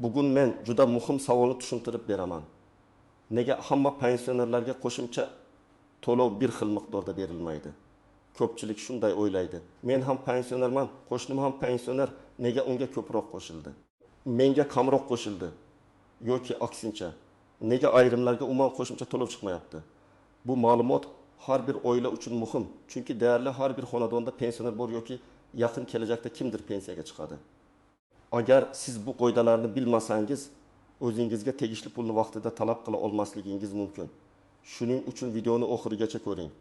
Bugun men juda muhim savolni tushuntirib beraman. Nega hamma pensionerlarga qo'shimcha to'lov bir xil miqdorda berilmaydi? Ko'pchilik shunday o'ylaydi. Men ham pensionerman, qo'shnim ham pensioner, nega unga ko'proq qo'shildi? Menga kamroq qo'shildi yoki aksincha. Nega ayrimlarga umuman qo'shimcha to'lov chiqmayapti? Bu ma'lumot har bir oila uchun muhim. Chunki deyarli har bir xonadonda pensioner bor yoki yaqin kelajakda kimdir pensiyaga chiqadi. Agar siz bu qoidalarni bilmasangiz, o'zingizga tegishli pulni vaqtida talab qila olmasligingiz mumkin. Shuning uchun videoni oxirigacha ko'ring.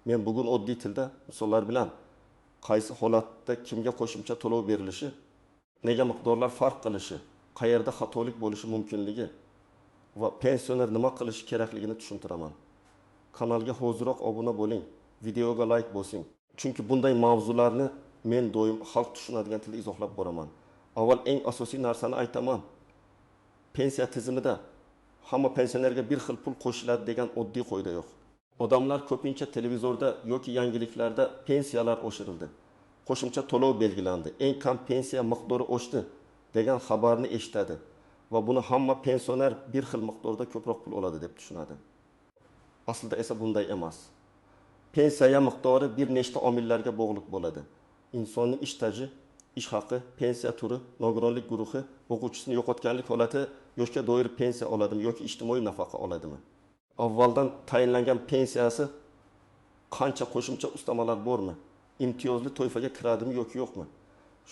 Men bugun oddiy tilda misollar bilan qaysi holatda kimga qo'shimcha to'lov berilishi, nega miqdorlar farq qilishi, qayerda xatolik bo'lishi mumkinligi va pensioner nima qilishi kerakligini tushuntiraman. Kanalga hoziroq obuna bo'ling, videoga like bosing. Chunki bunday mavzularni men doim xalq tushunadigan tilda izohlab boraman. Avval eng asosiy narsani aytaman. Pensiya tizimida hamma pensionerga bir xil pul qo'shiladi degan oddiy qoida yo'q. Odamlar ko'pincha televizorda yoki yangiliklarda pensiyalar oshirildi, qo'shimcha to'lov belgilandi, eng kam pensiya miqdori oshdi degan xabarni eshitadi va buni hamma pensioner bir xil miqdorda ko'proq pul oladi deb tushunadi. Aslida esa bunday emas. Pensiya miqdori bir nechta omillarga bog'liq bo'ladi. Insonning ish staji, ish haqi, pensiya turi, nogironlik guruhi, o'quvchisini yo'qotganlik holati, yoshga doir pensiya oladimi yoki ijtimoiy nafaqa oladimi? Avvaldan tayinlangan pensiyasi qancha qo'shimcha ustamalar bormi? Imtiyozli to'yfaga kiradimi yoki yo'qmi?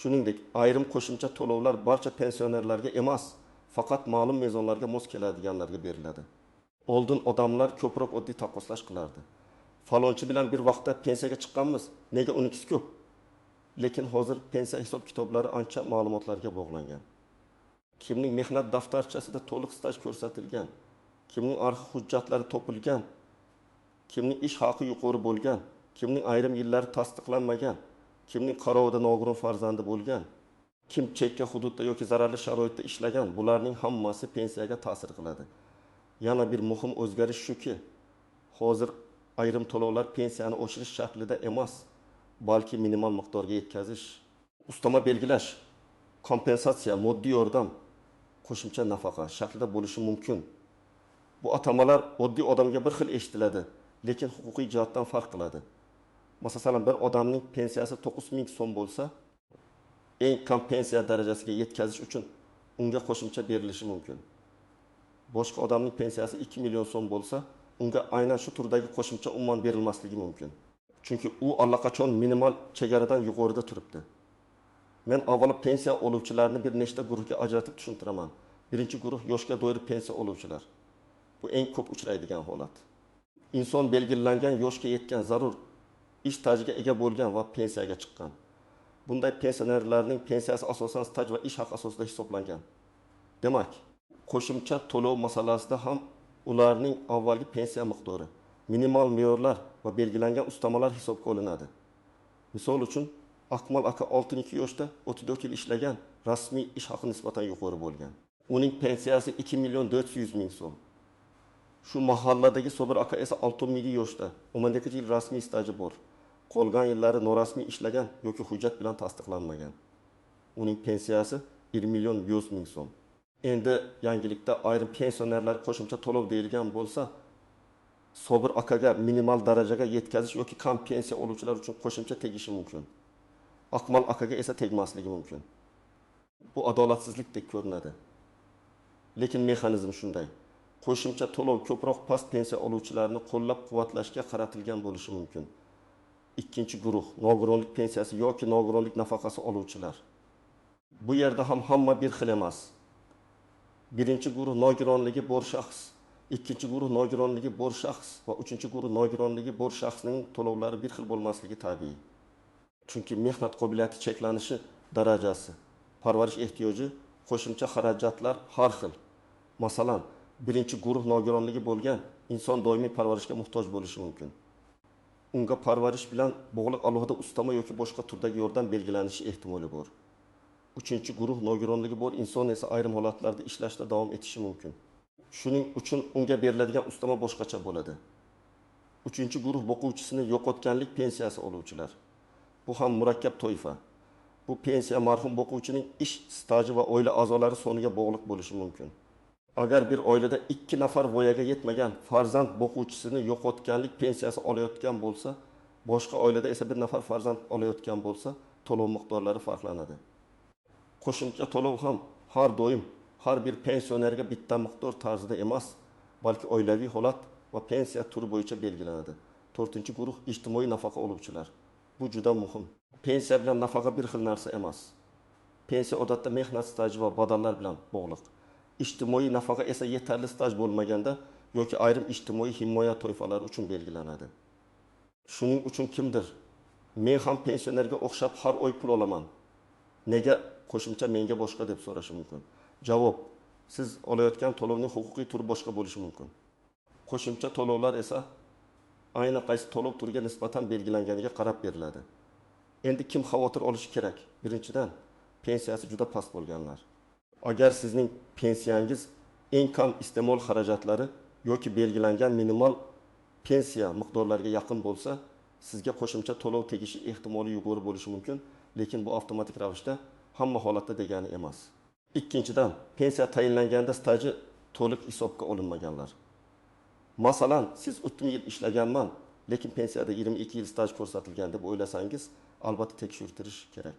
Shuningdek, ayrim qo'shimcha to'lovlar barcha pensionerlarga emas, faqat ma'lum mezonlarga mos keladiganlarga beriladi. Oldin odamlar ko'proq oddiy taqqoslash qilardi. Falonchi bilan bir vaqtda pensiyaga chiqqanmiz, nega unikisi ko'p? Lekin hozir pensiya hisob kitoblari ancha ma'lumotlarga bog'langan. Kimning mehnat daftarchasida to'liq staj ko'rsatilgan, kimning arxiv hujjatlari topilgan, kimning ish haqi yuqori bo'lgan, kimning ayrim yillari tasdiqlanmagan, kimning qarovida nogiron farzandi bo'lgan, kim chekka hududda yoki zararli sharoitda ishlagan, bularning hammasi pensiyaga ta'sir qiladi. Yana bir muhim o'zgarish shuki, hozir ayrim to'lovlar pensiyani oshirish shaklida emas, balki minimal miqdorga yetkazish, ustama belgilash, kompensatsiya, moddiy yordam, qo'shimcha nafaqa shaklida bo'lishi mumkin. Bu atamalar oddiy odamga bir xil eshitiladi, lekin huquqiy jihatdan farq qiladi. Masalan, bir odamning pensiyasi 9000 so'm bo'lsa, eng kam pensiya darajasiga yetkazish uchun unga qo'shimcha berilishi mumkin. Boshqa odamning pensiyasi 2 million so'm bo'lsa, unga aynan shu turdagi qo'shimcha umuman berilmasligi mumkin. Chunki u allaqachon minimal chegaradan yuqorida turibdi. Men avvalo pensiya oluvchilarni bir nechta guruhga ajratib tushuntiraman. Birinchi guruh yoshga doir pensiya oluvchilar. Bu eng ko'p uchraydigan holat. Inson belgilangan yoshga yetgan, zarur ish stajiga ega bo'lgan va pensiyaga chiqqan. Bunday pensionerlarning pensiyasi asosan staj va ish haqi asosida hisoblangan. Demak, qo'shimcha to'lov masalasida ham ularning avvalgi pensiya miqdori, minimal me'yorlar va belgilangan ustamalar hisobga olinadi. Misol uchun, Akmal aka 62 yoshda 34 yil ishlagan, rasmiy ish haqi nisbatan yuqori bo'lgan. Uning pensiyasi 2 million 400 ming so'm. Shu mahalladagi Sobir aka esa 62 yoshda, 12 yil rasmiy staji bor. Qolgan yillari norasmiy ishlagan yoki hujjat bilan tasdiqlanmagan. Uning pensiyasi 1 million 100 ming so'm. Endi yangilikda ayrim pensionerlar qo'shimcha to'lov deyilgan bo'lsa, Sobir akaga minimal darajaga yetkazish yoki kam pensiya oluvchilar uchun qo'shimcha tegishi mumkin. Akmal akaga esa tegmasligi mumkin. Bu adolatsizlikdek ko'rinadi. Lekin mexanizm shunday. Qo'shimcha to'lov ko'proq past pensiya oluvchilarni qo'llab-quvvatlashga qaratilgan bo'lishi mumkin. Ikkinchi guruh, nogironlik pensiyasi yoki nogironlik nafaqasi oluvchilar. Bu yerda ham hamma bir xil emas. Birinchi guruh nogironligi bor shaxs, ikkinchi guruh nogironligi bor shaxs va uchinchi guruh nogironligi bor shaxsning to'lovlari bir xil bo'lmasligi tabiiy. Chunki mehnat qobiliyati cheklanishi darajasi, parvarish ehtiyoji, qo'shimcha xarajatlar har xil. Masalan, birinchi guruh nogironligi bo'lgan inson doimiy parvarishga muhtoj bo'lishi mumkin. Unga parvarish bilan bog'liq alohida ustama yoki boshqa turdagi yordam belgilanishi ehtimoli bor. Uchinchi guruh nogironligi bor inson esa ayrim holatlarda ishlashda davom etishi mumkin. Shuning uchun unga beriladigan ustama boshqacha bo'ladi. Uchinchi guruh o'quvchisini yo'qotganlik pensiyasi oluvchilar. Bu ham murakkab toifa. Bu pensiya marhum o'quvchining ish staji va oila a'zolari soniga bog'liq bo'lishi mumkin. Agar bir oilada 2 nafar voyaga yetmagan farzand o'quvchisini yo'qotganlik pensiyasi olayotgan bo'lsa, boshqa oilada esa bir nafar farzand olayotgan bo'lsa, to'lov miqdorlari farqlanadi. Qo'shimcha to'lov ham har doim har bir pensionerga bitta miqdor tarzida emas, balki oilaviy holat va pensiya turi bo'yicha belgilanadi. 4-guruh ijtimoiy nafaqa oluvchilar. Bu juda muhim. Pensiya bilan nafaqa bir xil narsa emas. Pensiya odatda mehnat staji va badallar bilan bog'liq. İjtimoiy nafaqa esa yetarli staj bo'lmaganda yoki ayrim ijtimoiy himoya toifalari uchun belgilanadi. Shuning uchun kimdir men ham pensionerga o'xshab har oy pul olaman, nega qo'shimcha menga boshqa deb so'rashi mumkin. Javob: siz olayotgan to'lovning huquqiy turi boshqa bo'lishi mumkin. Qo'shimcha to'lovlar esa ayni qaysi to'lov turiga nisbatan belgilanganiga qarab beriladi. Endi kim xavotir olishi kerak? Birinchidan, pensiyasi juda past bo'lganlar. Agar sizning pensiyangiz eng kam iste'mol xarajatlari yoki belgilangan minimal pensiya miqdorlariga yaqin bo'lsa, sizga qo'shimcha to'lov tegishi ehtimoli yuqori bo'lishi mumkin, lekin bu avtomatik ravishda hamma holatda degani emas. Ikkinchidan, pensiya tayinlanganda staji to'liq hisobga olinmaganlar. Masalan, siz 30 yil ishlaganman, lekin pensiyada 22 yil staj ko'rsatilgan deb o'ylasangiz, albatta tekshirtirish kerak.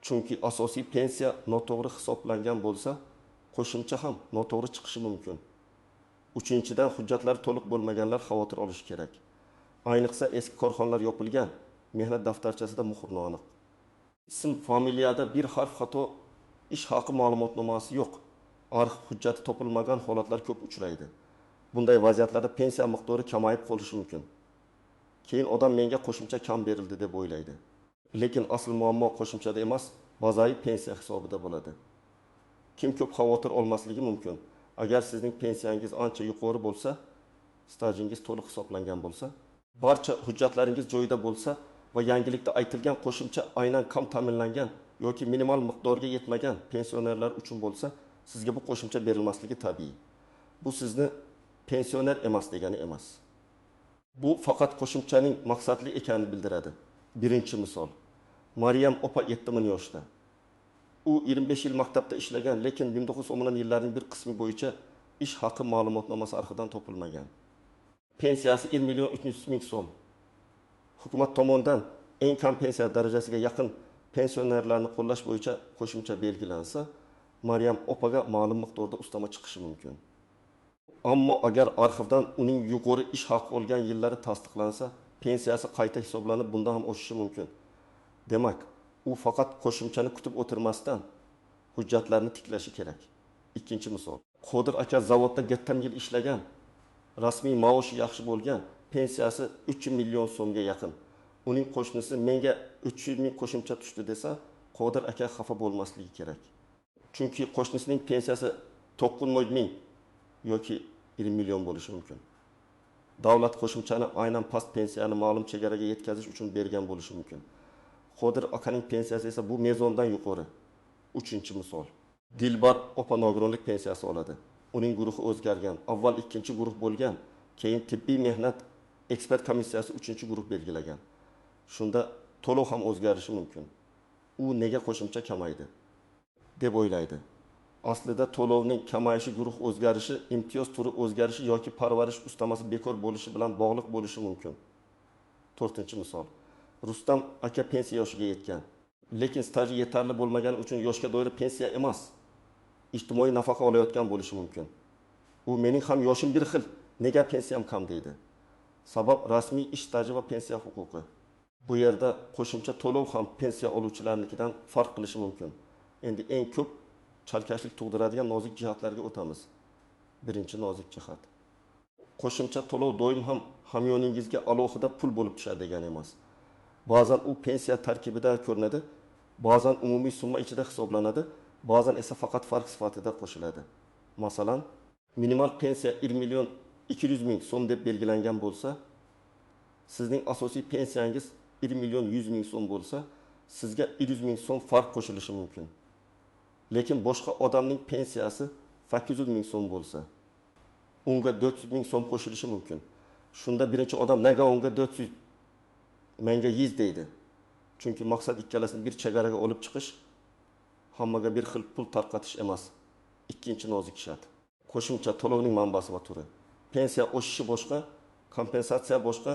Chunki asosiy pensiya noto'g'ri hisoblangan bo'lsa, qo'shimcha ham noto'g'ri chiqishi mumkin. Uchinchidan, hujjatlari to'liq bo'lmaganlar xavotir olishi kerak. Ayniqsa eski korxonalar yopilgan, mehnat daftarchasida muhr noaniq. Ism familiyada bir harf xato, ish haqi ma'lumotnomasi yo'q. Arxiv hujjati topilmagan holatlar ko'p uchraydi. Bunday vaziyatlarda pensiya miqdori kamayib qolishi mumkin. Keyin odam menga qo'shimcha kam berildi deb o'ylaydi. Lekin asl muammo qo'shimchada emas, bazaviy pensiya hisobida bo'ladi. Kim ko'p xavotir olmasligi mumkin. Agar sizning pensiyangiz ancha yuqori bo'lsa, stajingiz to'liq hisoblangan bo'lsa, barcha hujjatlaringiz joyida bo'lsa va yangilikda aytilgan qo'shimcha aynan kam ta'minlangan yoki minimal miqdorga yetmagan pensionerlar uchun bo'lsa, sizga bu qo'shimcha berilmasligi tabiiy. Bu sizni pensioner emas degani emas. Bu faqat qo'shimchaning maqsadli ekanini bildiradi. Birinchi misol. Maryam opa 70 yoshda. U 25 yil maktabda ishlagan, lekin 1910 yillarning bir qismi bo'yicha ish haqi ma'lumotnomasi arxividan topilmagan. Pensiyasi 1 million 300 ming so'm. Hukumat tomonidan eng kam pensiya darajasiga yaqin pensionerlarni qo'llash bo'yicha qo'shimcha belgilansa, Maryam opaga ma'lum miqdorda ustama chiqishi mumkin. Ammo agar arxivdan uning yuqori ish haqi olgan yillari tasdiqlansa, pensiyasi qayta hisoblanib bundan ham oshishi mumkin. Demak, u faqat qo'shimchani kutib o'tirmasdan hujjatlarni tiklashi kerak. Ikkinchi misol. Qodir aka zavodda 70 yil ishlagan, rasmiy maoshi yaxshi bo'lgan, pensiyasi 3 million so'mga yaqin. Uning qo'shnisi menga 300 ming qo'shimcha tushdi desa, Qodir aka xafa bo'lmasligi kerak. Chunki qo'shnisining pensiyasi 900 ming yoki 1 million bo'lishi mumkin. Davlat qo'shimchani aynan past pensiyani ma'lum chegaraga yetkazish uchun bergan bo'lishi mumkin. Qodir akaning pensiyasi esa bu mezondan yuqori. Uchinchi misol. Dilbar opa nogironlik pensiyasi oladi. Uning guruhi o'zgargan. Avval ikkinchi guruh bo'lgan, keyin tibbiy mehnat ekspert komissiyasi 3-guruh belgilagan. Shunda to'lov ham o'zgarishi mumkin. U nega qo'shimcha kamaydi deb o'ylaydi. Aslida to'lovning kamayishi, guruh o'zgarishi, imtiyoz turi o'zgarishi yoki parvarish ustamasi bekor bo'lishi bilan bog'liq bo'lishi mumkin. 4-misol. Rustam aka pensiya yoshiga yetgan, lekin staji yetarli bo'lmagani uchun yoshga doir pensiya emas, ijtimoiy nafaqa olayotgan bo'lishi mumkin. U mening ham yoshim bir xil, nega pensiyam kam deydi. Sabab rasmiy ish staji va pensiya huquqi. Bu yerda qo'shimcha to'lov ham pensiya oluvchilarnikidan farq qilishi mumkin. Endi eng ko'p chalkashlik tug'diradigan nozik jihatlarga o'tamiz. Birinchi nozik jihat. Qo'shimcha to'lov doim ham hamyoningizga alohida pul bo'lib tushadi degani emas. Ba'zan u pensiya tarkibida ko'rinadi, ba'zan umumiy summa ichida hisoblanadi, ba'zan esa faqat farq sifatida qo'shiladi. Masalan, minimal pensiya 1 million 200 ming so'm deb belgilangan bo'lsa, sizning asosiy pensiyangiz 1 million 100 ming so'm bo'lsa, sizga 100 ming so'm farq qo'shilishi mumkin. Lekin boshqa odamning pensiyasi 800 ming so'm bo'lsa, unga 400 ming so'm qo'shilishi mumkin. Shunda birinchi odam nega unga 400, menga 100 deydi. Chunki maqsad ikkalasini bir chegaraga olib chiqish, hammaga bir xil pul tarqatish emas. Ikkinchi nozik shart. Qo'shimcha to'lovning manbasi va turi. Pensiya oshishi boshqa, kompensatsiya boshqa,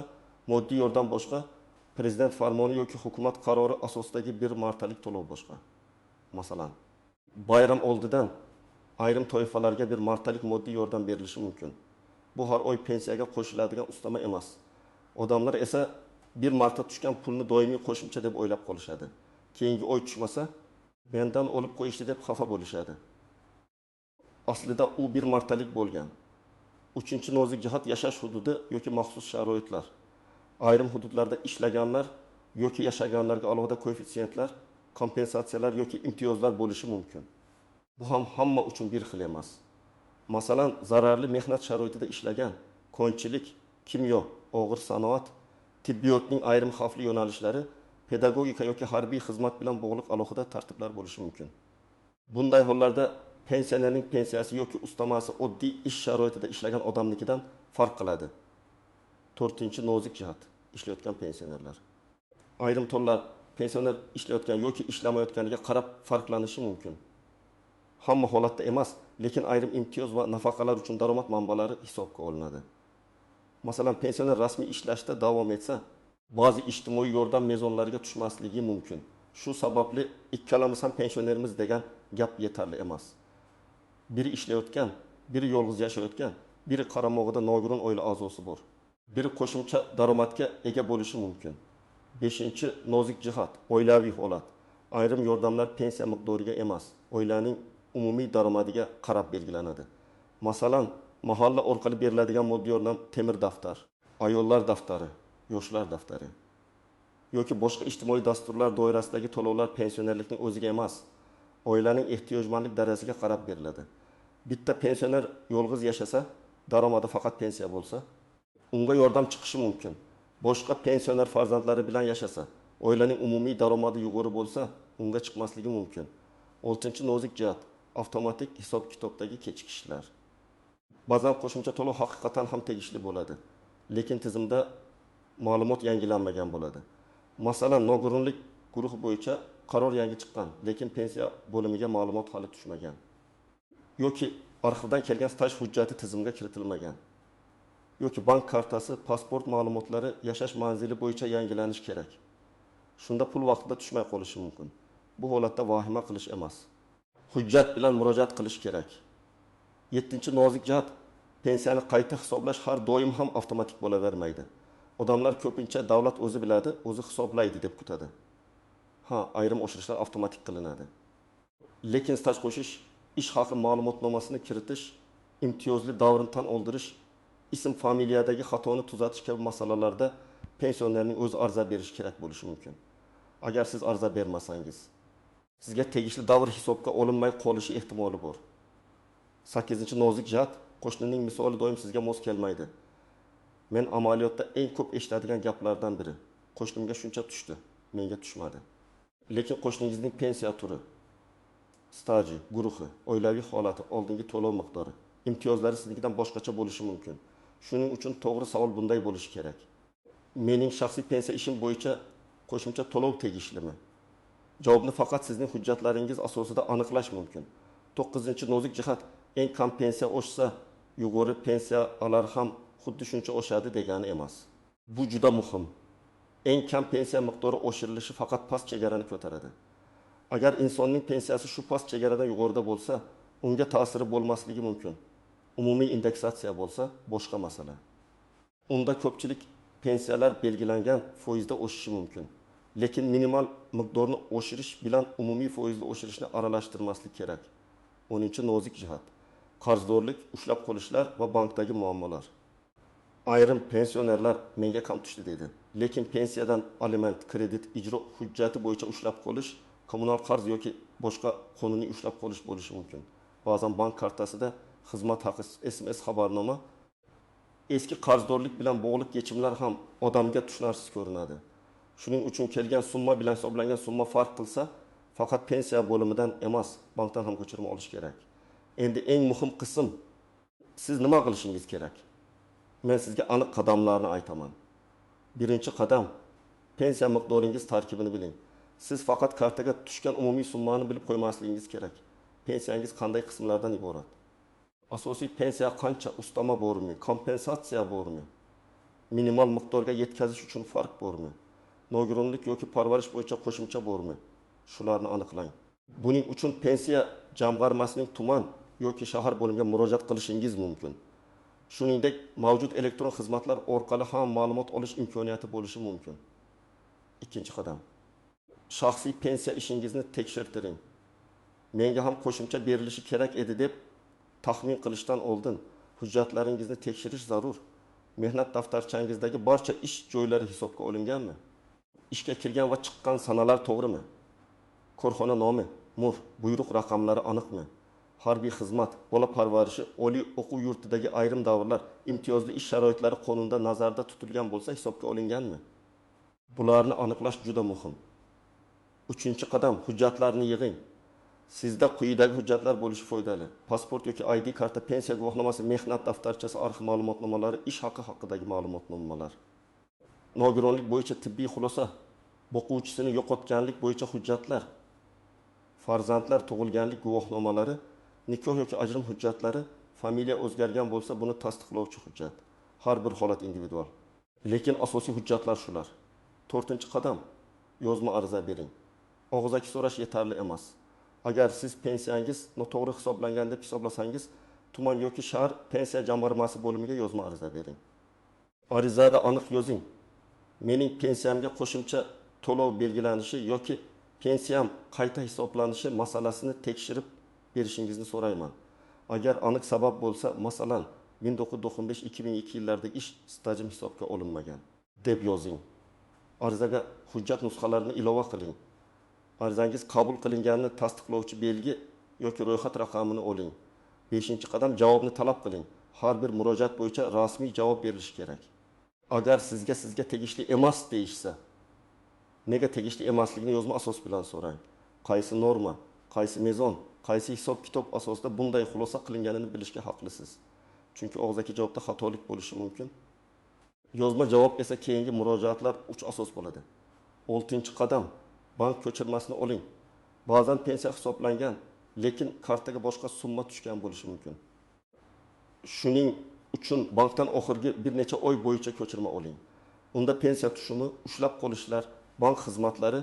moddiy yordam boshqa, prezident farmoni yoki hukumat qarori asosidagi bir martalik to'lov boshqa. Masalan, bayram oldidan ayrim toifalarga bir martalik moddiy yordam berilishi mumkin. Bu har oy pensiyaga qo'shiladigan ustama emas. Odamlar esa bir marta tushgan pulni doimiy qo'shimcha deb o'ylab qolishadi. Keyingi oy tushmasa, mendan olib qo'yishdi deb xafa bo'lishadi. Aslida u bir martalik bo'lgan. Uchinchi nozik jihat yashash hududi yoki maxsus sharoitlar. Ayrim hududlarda ishlaganlar yoki yashaganlarga alohida koeffitsiyentlar, kompensatsiyalar yoki imtiyozlar bo'lishi mumkin. Bu ham hamma uchun bir xil emas. Masalan, zararli mehnat sharoitida ishlagan, konchilik, kimyo, og'ir sanoat, tibbiyotning ayrim xavfli yo'nalishlari, pedagogika yoki harbiy xizmat bilan bog'liq alohida tartiblar bo'lishi mumkin. Bunday hollarda pensionerning pensiyasi yoki ustamasi oddiy ish sharoitida ishlagan odamnikidan farq qiladi. 4-nozik jihat ishlayotgan pensionerlar. Ayrim tonlar pensioner ishlayotgan yoki ishlamayotganiga qarab farqlanishi mumkin. Hamma holatda emas, lekin ayrim imtiyoz va nafaqalar uchun daromad manbalari hisobga olinadi. Masalan, pensioner rasmiy ishlashda davom etsa, ba'zi ijtimoiy yordam mezonlariga tushmasligi mumkin. Shu sababli ikkalamiz ham pensionerimiz degan gap yetarli emas. Biri ishlayotgan, biri yolg'iz yashayotgan, biri qaramog'ida nogiron oila a'zosi bor. Biri qo'shimcha daromadga ega bo'lishi mumkin. 5-nozik jihat oilaviy holat. Ayrim yordamlar pensiya miqdoriga emas, oilaning umumiy daromadiga qarab belgilanadi. Masalan, mahalla orqali beriladigan moddiy yordam temir daftar, ayollar daftari, yoshlar daftari yoki boshqa ijtimoiy dasturlar doirasidagi to'lovlar pensionerlikning o'ziga emas, oilaning ehtiyojmandlik darajasiga qarab beriladi. Bitta pensioner yolg'iz yashasa, daromadi faqat pensiya bo'lsa, unga yordam chiqishi mumkin. Boshqa pensioner farzandlari bilan yashasa, oilaning umumiy daromadi yuqori bo'lsa, unga chiqmasligi mumkin. 6-nozik jihat avtomatik hisob-kitobdagi kechikishlar. Ba'zan qo'shimcha to'lov haqiqatan ham tegishli bo'ladi, lekin tizimda ma'lumot yangilanmagan bo'ladi. Masalan, nogironlik guruhi bo'yicha qaror yangi chiqqan, lekin pensiya bo'limiga ma'lumot hali tushmagan. Yoki arxivdan kelgan staj hujjati tizimga kiritilmagan. Yoki bank kartasi, pasport ma'lumotlari yashash manzili bo'yicha yangilanish kerak. Shunda pul vaqtida tushmay qolishi mumkin. Bu holatda vahima qilish emas. Hujjat bilan murojaat qilish kerak. 7-nozik jihat pensiyani qayta hisoblash har doim ham avtomatik bo'lavermaydi. Odamlar ko'pincha davlat o'zi biladi, o'zi hisoblaydi deb kutadi. Ayrim oshirishlar avtomatik qilinadi. Lekin staj qo'shish, ish haqi ma'lumotnomasini kiritish, imtiyozli davrini tan oldirish, ism familiyadagi xatoni tuzatish kabi masalalarda pensionerning o'zi ariza berishi kerak bo'lishi mumkin. Agar siz ariza bermasangiz, sizga tegishli davr hisobga olinmay qolishi ehtimoli bor. 8-nozik jihat qo'shnining misoli doim sizga mos kelmaydi. Men amaliyotda eng ko'p eshitadigan gaplardan biri. Qo'shnimga shuncha tushdi, menga tushmadi. Lekin qo'shningizning pensiya turi, staji, guruhi, oilaviy holati, oldingi to'lov miqdori, imtiyozlari siznikidan boshqacha bo'lishi mumkin. Shuning uchun to'g'ri savol bunday bo'lishi kerak. Mening shaxsiy pensiya ishim bo'yicha qo'shimcha to'lov tegishlimi? Javobni faqat sizning hujjatlaringiz asosida aniqlash mumkin. 9-nozik jihat eng kam pensiya oshsa, yuqori pensiyalar ham xuddi shuncha oshadi degani emas. Bu juda muhim. Eng kam pensiya miqdori oshirilishi faqat past chegarani ko'taradi. Agar insonning pensiyasi shu past chegaradan yuqorida bo'lsa, unga ta'siri bo'lmasligi mumkin. Umumiy indeksatsiya bo'lsa, boshqa masala. Unda ko'pchilik pensiyalar belgilangan foizda oshishi mumkin. Lekin minimal miqdorni oshirish bilan umumiy foizli oshirishni aralashtirmaslik kerak. 10-nozik jihat qarzdorlik, ushlab qolishlar va bankdagi muammolar. Ayrim pensionerlar menga kam tushdi dedi. Lekin pensiyadan aliment, kredit, ijro hujjati bo'yicha ushlab qolish, kommunal qarz yoki boshqa qonuniy ushlab qolish bo'lishi mumkin. Ba'zan bank kartasida xizmat haqi, SMS xabarnoma, eski qarzdorlik bilan bog'liq yechimlar ham odamga tushunarsiz ko'rinadi. Shuning uchun kelgan summa bilan hisoblangan summa farq qilsa, faqat pensiya bo'limidan emas, bankdan ham ko'chirma olish kerak. Endi eng muhim qism, siz nima qilishingiz kerak? Men sizga aniq qadamlarni aytaman. Birinchi qadam, Pensiya miqdoringiz tarkibini biling. Siz faqat kartaga tushgan umumiy summani bilib qo'ymasligingiz kerak. Pensiyangiz qanday qismlardan iborat? Asosiy pensiya qancha, ustama bormi, kompensatsiya bormi? Minimal miqdorga yetkazish uchun farq bormi? Nogironlik yoki parvarish bo'yicha qo'shimcha bormi? Shularni aniqlang. Buning uchun pensiya jamg'armasining tuman yoki shahar bo'limiga murojaat qilishingiz mumkin. Shuningdek, mavjud elektron xizmatlar orqali ham ma'lumot olish imkoniyati bo'lishi mumkin. Ikkinchi qadam. Shaxsiy pensiya ishingizni tekshirtiring. Menga ham qo'shimcha berilishi kerak edi deb taxmin qilishdan oldin hujjatlaringizni tekshirish zarur. Mehnat daftarchangizdagi barcha ish joylari hisobga olinganmi? Ishga kirgan va chiqqan sanalar to'g'rimi? Korxona nomi, MUF, buyruq raqamlari aniqmi? Harbiy xizmat, bola parvarishi, oliy o'quv yurtidagi ayrim davrlar, imtiyozli ish sharoitlari qonunda nazarda tutilgan bo'lsa hisobga olinganmi? Bularni aniqlash juda muhim. Uchinchi qadam, hujjatlarni yig'ing. Sizda quyidagi hujjatlar bo'lishi foydali. Pasport yoki ID karta, pensiya guvohnomasi, mehnat daftarchasi, arxiv ma'lumotnomalari, ish haqi haqidagi ma'lumotnomalar. Nogironlik bo'yicha tibbiy xulosa, o'quvchisini yo'qotganlik bo'yicha hujjatlar, farzandlar tug'ilganlik guvohnomalari, nikoh yoki ajrim hujjatlari, familiya o'zgargan bo'lsa buni tasdiqlovchi hujjat. Har bir holat individual. Lekin asosiy hujjatlar shular. 4-qadam, yozma ariza bering. Og'zaki so'rash yetarli emas. Agar siz pensiyangiz noto'g'ri hisoblangan deb hisoblasangiz, tuman yoki shahar pensiya jamg'armasi bo'limiga yozma ariza bering. Arizada aniq yozing. Mening pensiyamga qo'shimcha to'lov belgilanishi yoki pensiyam qayta hisoblanishi masalasini tekshirib berishingizni so'rayman. Agar aniq sabab bo'lsa, masalan, 1995-2002 yillardagi ish stajim hisobga olinmagan deb yozing. Arizaga hujjat nusxalarini ilova qiling. Arizangiz qabul qilinganini tasdiqlovchi belgi yoki ro'yxat raqamini oling. 5-qadam, javobni talab qiling. Har bir murojaat bo'yicha rasmiy javob berilishi kerak. Agar sizga tegishli emas deyishsa, nega tegishli emasligini yozma asos bilan so'rang. Qaysi norma, qaysi mezon, qaysi hisob-kitob asosida bunday xulosa qilinganini bilishga haqlisiz. Chunki og'zaki javobda xatolik bo'lishi mumkin. Yozma javob esa keyingi murojaatlar 3 asos bo'ladi. 6-qadam, bank ko'chirmasini oling. Ba'zan pensiya hisoblangan, lekin kartaga boshqa summa tushgan bo'lishi mumkin. Shuning uchun bankdan oxirgi bir necha oy bo'yicha ko'chirma oling. Unda pensiya tushumi, ushlab qolishlar, bank xizmatlari,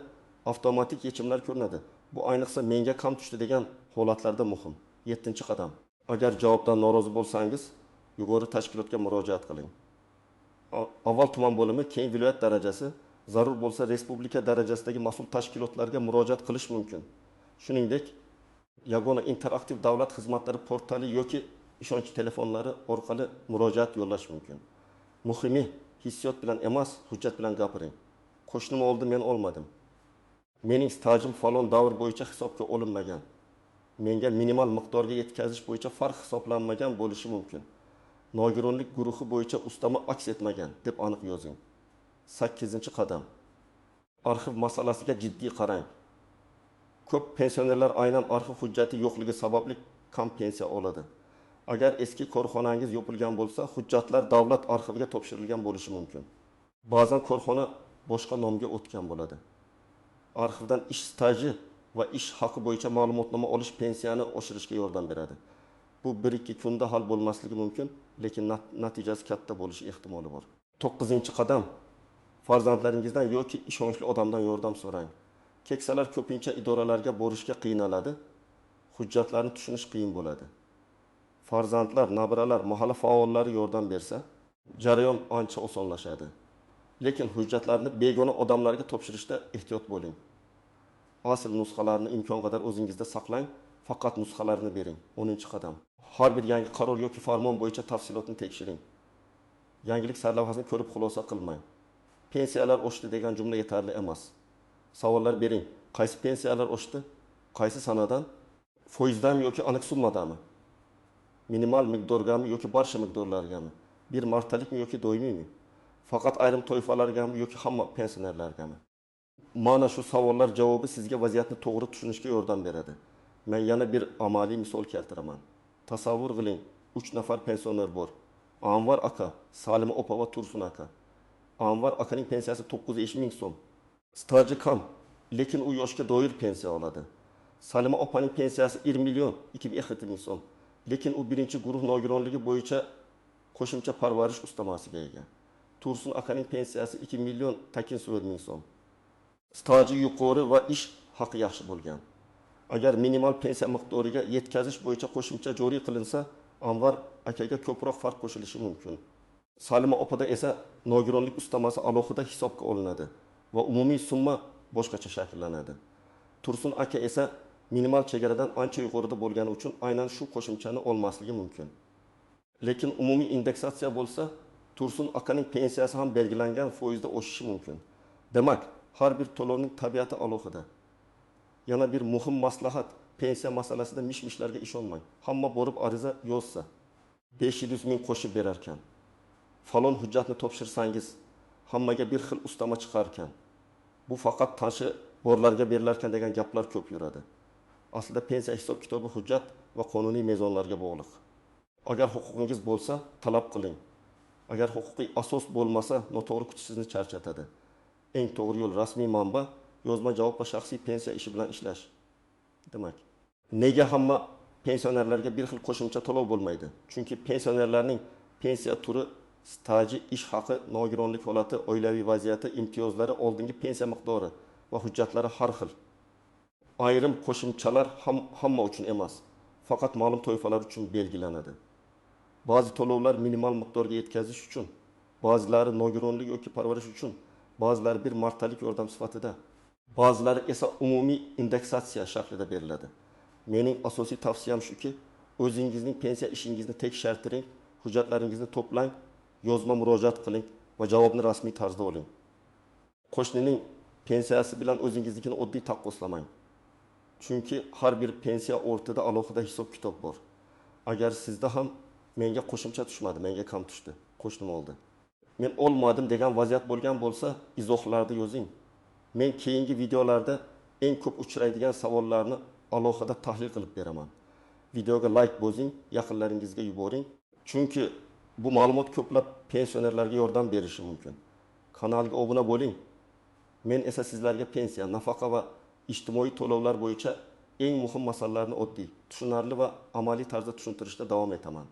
avtomatik yechimlar ko'rinadi. Bu ayniqsa menga kam tushdi degan holatlarda muhim. 7-qadam. Agar javobdan norozi bo'lsangiz, yuqori tashkilotga murojaat qiling. Avval tuman bo'limi, keyin viloyat darajasi, zarur bo'lsa respublika darajasidagi mas'ul tashkilotlarga murojaat qilish mumkin. Shuningdek, yagona interaktiv davlat xizmatlari portali yoki ishonch telefonlari orqali murojaat yo'llash mumkin. Muhimi, hissiyot bilan emas, hujjat bilan gapiring. Qo'shnim oldi, men olmadim. Mening stajim falon davr bo'yicha hisobga olinmagan. Menga minimal miqdorga yetkazish bo'yicha farq hisoblanmagan bo'lishi mumkin. Nogironlik guruhi bo'yicha ustama aks etmagan deb aniq yozing. 8-qadam. Arxiv masalasiga jiddiy qarang. Ko'p pensionerlar aynan arxiv hujjati yo'qligi sababli kam pensiya oladi. Agar eski korxonangiz yopilgan bo'lsa, hujjatlar davlat arxiviga topshirilgan bo'lishi mumkin. Ba'zan korxona boshqa nomga o'tgan bo'ladi. Arxivdan ish staji va ish haqi bo'yicha ma'lumotnoma olish pensiyani oshirishga yordam beradi. Bu 1-2 kunda hal bo'lmasligi mumkin, lekin natijasi katta bo'lishi ehtimoli bor. 9-qadam. Farzandlaringizdan yoki ishonchli odamdan yordam so'rang. Keksalar ko'pincha idoralarga borishga qiynaladi, hujjatlarni tushunish qiyin bo'ladi. Farzandlar, nabiralar, mahalla faollari yordam bersa, jarayon ancha osonlashadi. Lekin hujjatlarni begona odamlarga topshirishda ehtiyot bo'ling. Asl nusxalarini imkon qadar o'zingizda saqlang, faqat nusxalarini bering. 10-qadam. Har bir yangi qaror yoki farmon bo'yicha tafsilotni tekshiring. Yangilik sarlavhasini ko'rib xulosa qilmang. Pensiyalar oshdi degan jumla yetarli emas. Savollar bering. Qaysi pensiyalar oshdi? Qaysi sanadan? Foizdanmi yoki aniq summadami? Minimal miqdorgami yoki barcha miqdorlargami? Bir martalikmi yoki doimiymi? Faqat ayrim toifalargami yoki hamma pensionerlargami? Mana shu savollar javobi sizga vaziyatni to'g'ri tushunishga yordam beradi. Men yana bir amaliy misol keltiraman. Tasavvur qiling, 3 nafar pensioner bor. Anvar aka, Salima opa va Tursun aka. Anvar akaning pensiyasi 950 ming so'm. Staji kam, lekin u yoshga doir pensiya oladi. Salima opaning pensiyasi 1 million 270 ming so'm. Lekin u birinchi guruh nogironligi bo'yicha qo'shimcha parvarish ustamasiga ega. Tursun akaning pensiyasi 2 million 800 ming so'm. Staji yuqori va ish haqi yaxshi bo'lgan. Agar minimal pensiya miqdoriga yetkazish bo'yicha qo'shimcha joriy qilinsa, Anvar akaga ko'proq farq qo'shilishi mumkin. Salima opada esa nogironlik ustamasi alohida hisobga olinadi va umumiy summa boshqacha shakllanadi. Tursun aka esa minimal chegaradan ancha yuqorida bo'lgani uchun aynan shu qo'shimchani olmasligi mumkin. Lekin umumiy indeksatsiya bo'lsa, Tursun akaning pensiyasi ham belgilangan foizda o'sishi mumkin. Demak, har bir to'lovning tabiati alohida. Yana bir muhim maslahat, pensiya masalasida mish-mishlarga ishonmang. Hamma borib ariza yozsa, 500 ming qo'shib berar ekan. Falon hujjatni topshirsangiz, hammaga bir xil ustama chiqar ekan. Bu faqat tashi borlarga berilar ekan degan gaplar ko'p yuradi. Aslida pensiya hisob-kitobi hujjat va qonuniy mezonlarga bog'liq. Agar huquqingiz bo'lsa, talab qiling. Agar huquqiy asos bo'lmasa, noto'g'ri kuch sizni charchatadi. Eng to'g'ri yo'l rasmiy manba, yozma javob va shaxsiy pensiya ishi bilan ishlash. Demak, nega hamma pensionerlarga bir xil qo'shimcha to'lov bo'lmaydi? Chunki pensionerlarning pensiya turi, staji, ish haqi, nogironlik holati, oilaviy vaziyati, imtiyozlari, oldingi pensiya miqdori va hujjatlari har xil. Ayrim qo'shimchalar hamma uchun emas, faqat ma'lum toifalar uchun belgilanadi. Ba'zi to'lovlar minimal miqdorga yetkazish uchun, ba'zilari nogironlik yoki parvarish uchun, ba'zilari bir martalik yordam sifatida, ba'zilari esa umumiy indeksatsiya shaklida beriladi. Mening asosiy tavsiyam shuki, o'zingizning pensiya ishingizni tekshirtiring, hujjatlaringizni to'plang, yozma murojaat qiling va javobni rasmiy tarzda oling. Qo'shnining pensiyasi bilan o'zingiznikini oddiy taqqoslamang. Chunki har bir pensiya o'rtada alohida hisob-kitob bor. Agar sizda ham menga qo'shimcha tushmadi, menga kam tushdi, qo'shnim oldi, men olmadim degan vaziyat bo'lgan bo'lsa, izohlarda yozing. Men keyingi videolarda eng ko'p uchraydigan savollarni alohida tahlil qilib beraman. Videoga like bosing, yaqinlaringizga yuboring. Chunki bu ma'lumot ko'plab pensionerlarga yordam berishi mumkin. Kanalga obuna bo'ling. Men esa sizlarga pensiya, nafaqa va ijtimoiy to'lovlar bo'yicha eng muhim masalalarni oddiy, tushunarli va amaliy tarzda tushuntirishda davom etaman.